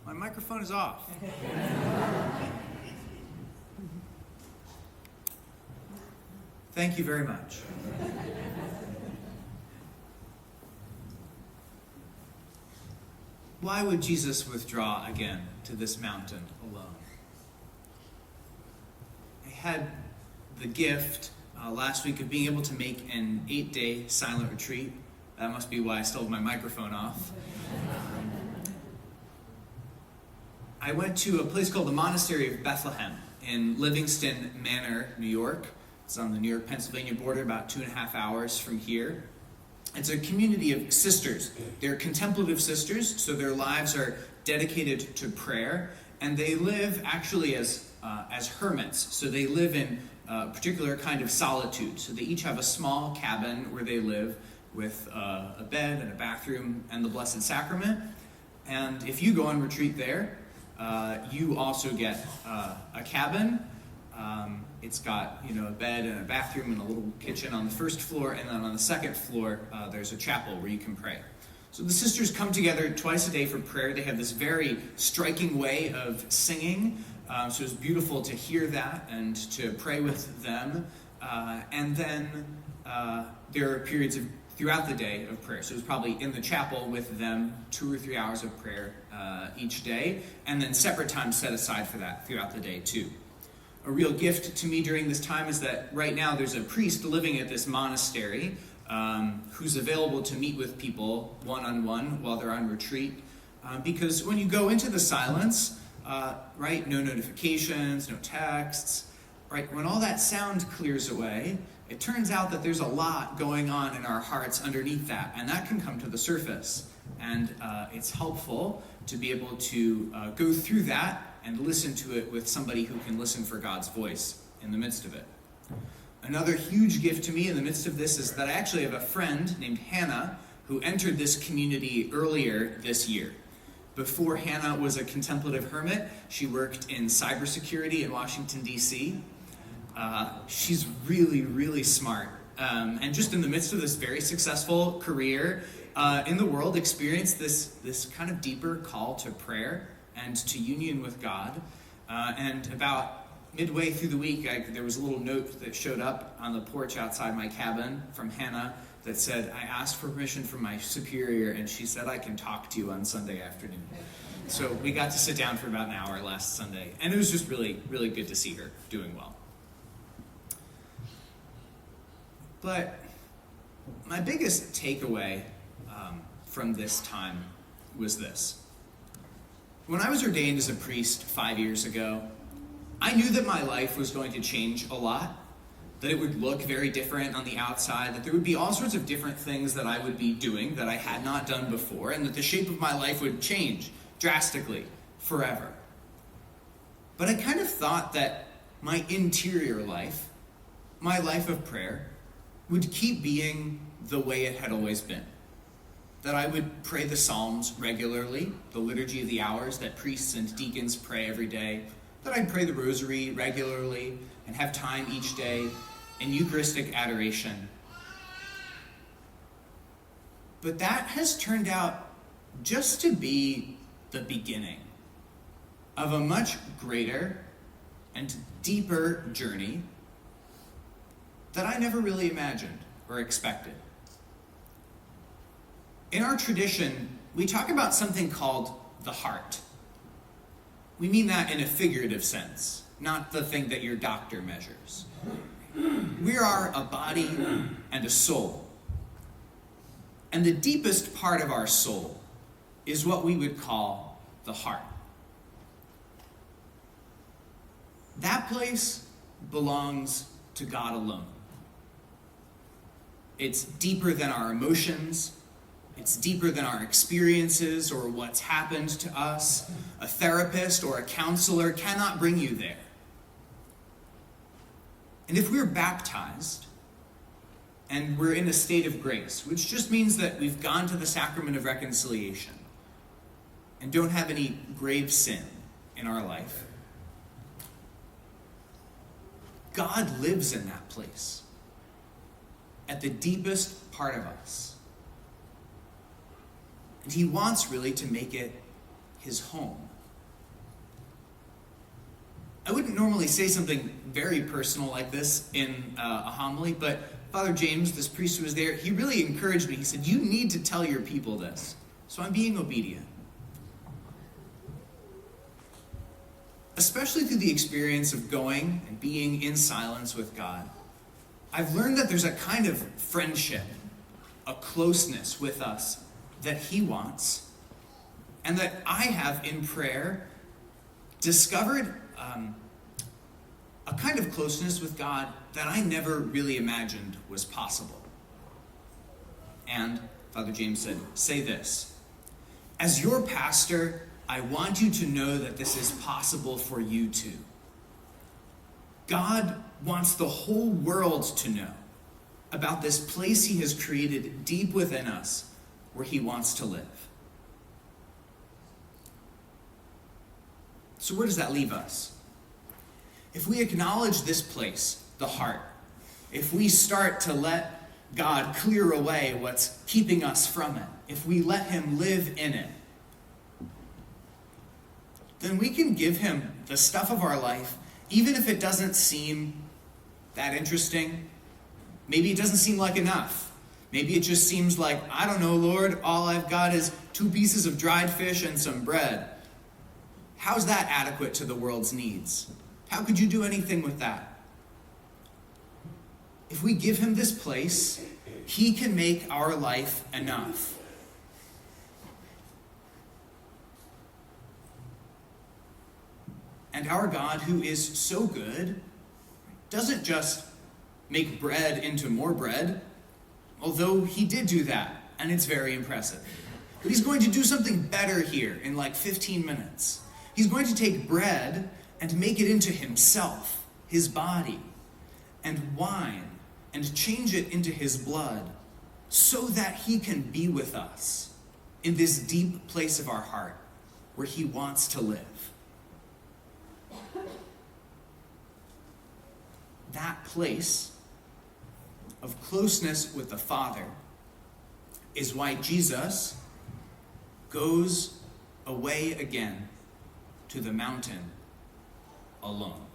My microphone is off. Thank you very much. Why would Jesus withdraw again to this mountain alone? I had the gift last week of being able to make an 8-day silent retreat. That must be why I still have my microphone off. I went to a place called the Monastery of Bethlehem in Livingston Manor, New York. It's on the New York-Pennsylvania border, about 2.5 hours from here. It's a community of sisters. They're contemplative sisters, so their lives are dedicated to prayer, and they live actually as hermits. So they live in a particular kind of solitude. So they each have a small cabin where they live with a bed and a bathroom and the Blessed Sacrament. And if you go on retreat there, you also get a cabin. It's got, a bed and a bathroom and a little kitchen on the first floor, and then on the second floor, there's a chapel where you can pray. So the sisters come together twice a day for prayer. They have this very striking way of singing, so it's beautiful to hear that and to pray with them. And then there are periods throughout the day of prayer. So it's probably in the chapel with them 2 or 3 hours of prayer each day, and then separate times set aside for that throughout the day too. A real gift to me during this time is that right now there's a priest living at this monastery who's available to meet with people one-on-one while they're on retreat. Because when you go into the silence, right, no notifications, no texts, right, when all that sound clears away, it turns out that there's a lot going on in our hearts underneath that, and that can come to the surface. And it's helpful to be able to go through that and listen to it with somebody who can listen for God's voice in the midst of it. Another huge gift to me in the midst of this is that I actually have a friend named Hannah who entered this community earlier this year. Before Hannah was a contemplative hermit, she worked in cybersecurity in Washington, D.C. She's really, really smart. And just in the midst of this very successful career in the world, experienced this kind of deeper call to prayer and to union with God. And about midway through the week, there was a little note that showed up on the porch outside my cabin from Hannah that said, I asked for permission from my superior, and she said I can talk to you on Sunday afternoon. So we got to sit down for about an hour last Sunday, and it was just really, really good to see her doing well. But my biggest takeaway from this time was this. When I was ordained as a priest 5 years ago, I knew that my life was going to change a lot, that it would look very different on the outside, that there would be all sorts of different things that I would be doing that I had not done before, and that the shape of my life would change drastically, forever. But I kind of thought that my interior life, my life of prayer, would keep being the way it had always been. That I would pray the Psalms regularly, the Liturgy of the Hours that priests and deacons pray every day, that I'd pray the Rosary regularly and have time each day in Eucharistic adoration. But that has turned out just to be the beginning of a much greater and deeper journey that I never really imagined or expected. In our tradition, we talk about something called the heart. We mean that in a figurative sense, not the thing that your doctor measures. We are a body and a soul. And the deepest part of our soul is what we would call the heart. That place belongs to God alone. It's deeper than our emotions. It's deeper than our experiences or what's happened to us. A therapist or a counselor cannot bring you there. And if we're baptized and we're in a state of grace, which just means that we've gone to the sacrament of reconciliation and don't have any grave sin in our life, God lives in that place, at the deepest part of us. And he wants really to make it his home. I wouldn't normally say something very personal like this in a homily, but Father James, this priest who was there, he really encouraged me. He said, you need to tell your people this. So I'm being obedient. Especially through the experience of going and being in silence with God, I've learned that there's a kind of friendship, a closeness with us that he wants, and that I have in prayer discovered a kind of closeness with God that I never really imagined was possible. And Father James said, say this: as your pastor, I want you to know that this is possible for you too. God wants the whole world to know about this place he has created deep within us where he wants to live. So where does that leave us? If we acknowledge this place, the heart, if we start to let God clear away what's keeping us from it, if we let him live in it, then we can give him the stuff of our life, even if it doesn't seem that interesting. Maybe it doesn't seem like enough. Maybe it just seems like, I don't know, Lord, all I've got is 2 pieces of dried fish and some bread. How's that adequate to the world's needs? How could you do anything with that? If we give him this place, he can make our life enough. And our God, who is so good, doesn't just make bread into more bread, although he did do that, and it's very impressive. But he's going to do something better here in like 15 minutes. He's going to take bread and make it into himself, his body, and wine, and change it into his blood, so that he can be with us in this deep place of our heart where he wants to live. That place of closeness with the Father is why Jesus goes away again to the mountain alone.